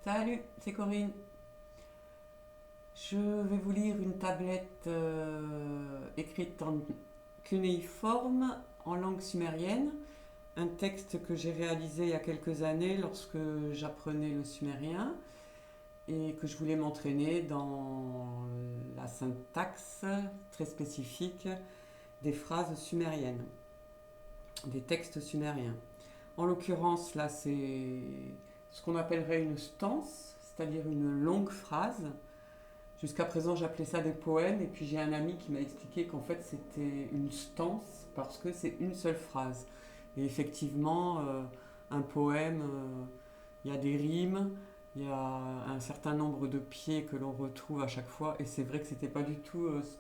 Salut, c'est Corinne. Je vais vous lire une tablette écrite en cunéiforme en langue sumérienne, un texte que j'ai réalisé il y a quelques années lorsque j'apprenais le sumérien et que je voulais m'entraîner dans la syntaxe très spécifique des phrases sumériennes, des textes sumériens. En l'occurrence, là, c'est ce qu'on appellerait une stance, c'est-à-dire une longue phrase. Jusqu'à présent, j'appelais ça des poèmes, et puis j'ai un ami qui m'a expliqué qu'en fait, c'était une stance parce que c'est une seule phrase. Et effectivement, un poème, il y a des rimes, il y a un certain nombre de pieds que l'on retrouve à chaque fois, et c'est vrai que c'était pas du tout ce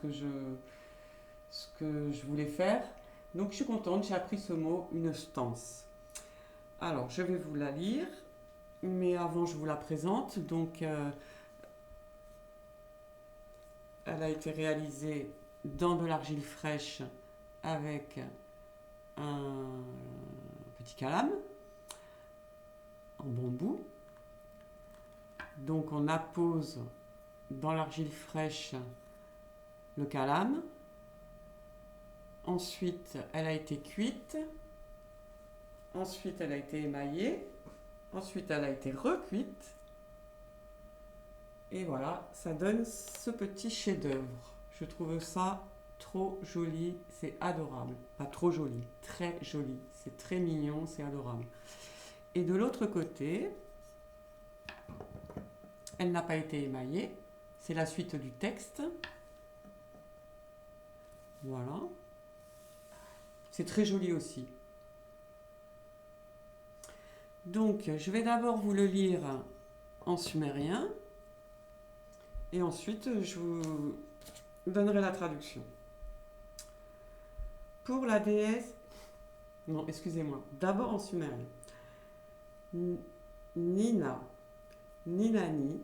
que je voulais faire. Donc je suis contente, j'ai appris ce mot, une stance. Alors, je vais vous la lire, mais avant, je vous la présente. Donc, elle a été réalisée dans de l'argile fraîche avec un petit calame en bambou. Donc, on appose dans l'argile fraîche le calame. Ensuite, elle a été cuite. Ensuite, elle a été émaillée. Ensuite, elle a été recuite. Et voilà, ça donne ce petit chef-d'œuvre. Je trouve ça trop joli, c'est adorable. Pas trop joli, très joli. C'est très mignon, c'est adorable. Et de l'autre côté, elle n'a pas été émaillée. C'est la suite du texte. Voilà. C'est très joli aussi. Donc, je vais d'abord vous le lire en sumérien. Et ensuite, je vous donnerai la traduction. Pour la déesse... Non, excusez-moi. D'abord en sumérien. Nina, Ninani,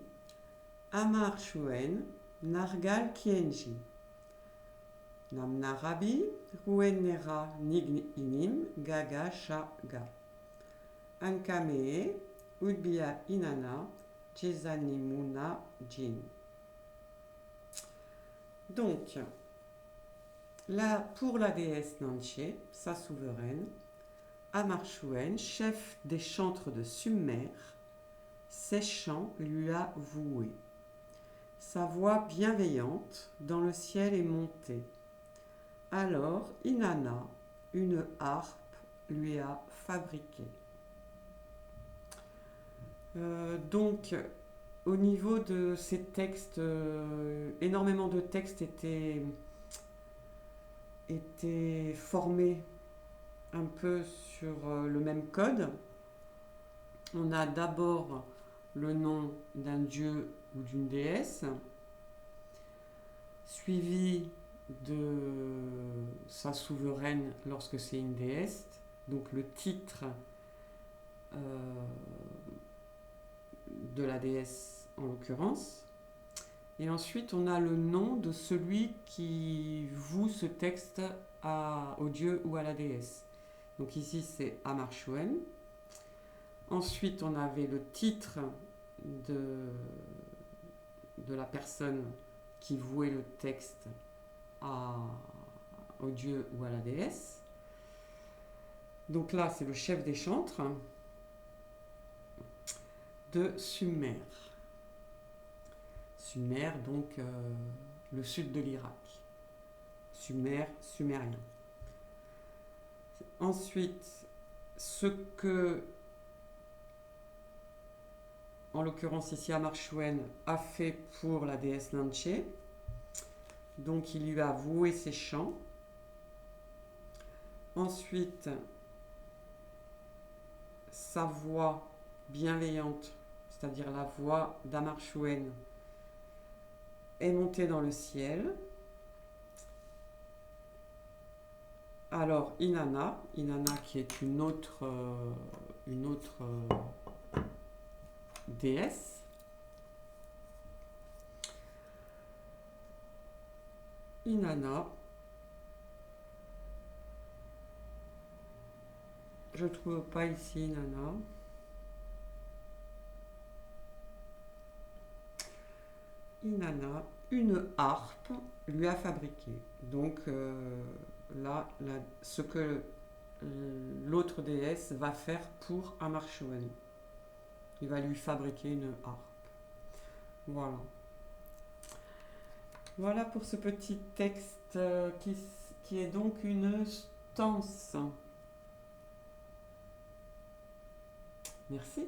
Amar Shuen, Nargal Kienji. Namnarabi, Ruenera Nignim, Gaga Shaga. Ankamee, Udbia Inana, Jezanimuna Jin. Donc, là, pour la déesse Nanché, sa souveraine, Amarchouen, chef des chantres de Sumer, ses chants lui a voué. Sa voix bienveillante dans le ciel est montée. Alors Inanna, une harpe, lui a fabriqué. Donc, au niveau de ces textes, énormément de textes étaient formés un peu sur le même code. On a d'abord le nom d'un dieu ou d'une déesse, suivi de sa souveraine lorsque c'est une déesse, donc le titre euh, de la déesse en l'occurrence. Et ensuite, on a le nom de celui qui voue ce texte au dieu ou à la déesse. Donc ici, c'est Amarchouen. Ensuite, on avait le titre de, de la personne qui vouait le texte au dieu ou à la déesse. Donc là, c'est le chef des chantres de Sumer. Sumer, donc le sud de l'Irak. Sumer, sumérien. Ensuite, ce que, en l'occurrence ici Amarchouen, a fait pour la déesse Nanché. Donc il lui a voué ses chants. Ensuite, sa voix bienveillante, c'est-à-dire la voix d'Amarchouen, est montée dans le ciel. Alors Inanna qui est une autre déesse. Inanna, je ne trouve pas ici Inanna. Inanna une harpe lui a fabriqué. Donc ce que l'autre déesse va faire pour Amarshwani. Il va lui fabriquer une harpe. Voilà. Voilà pour ce petit texte qui est donc une stance. Merci.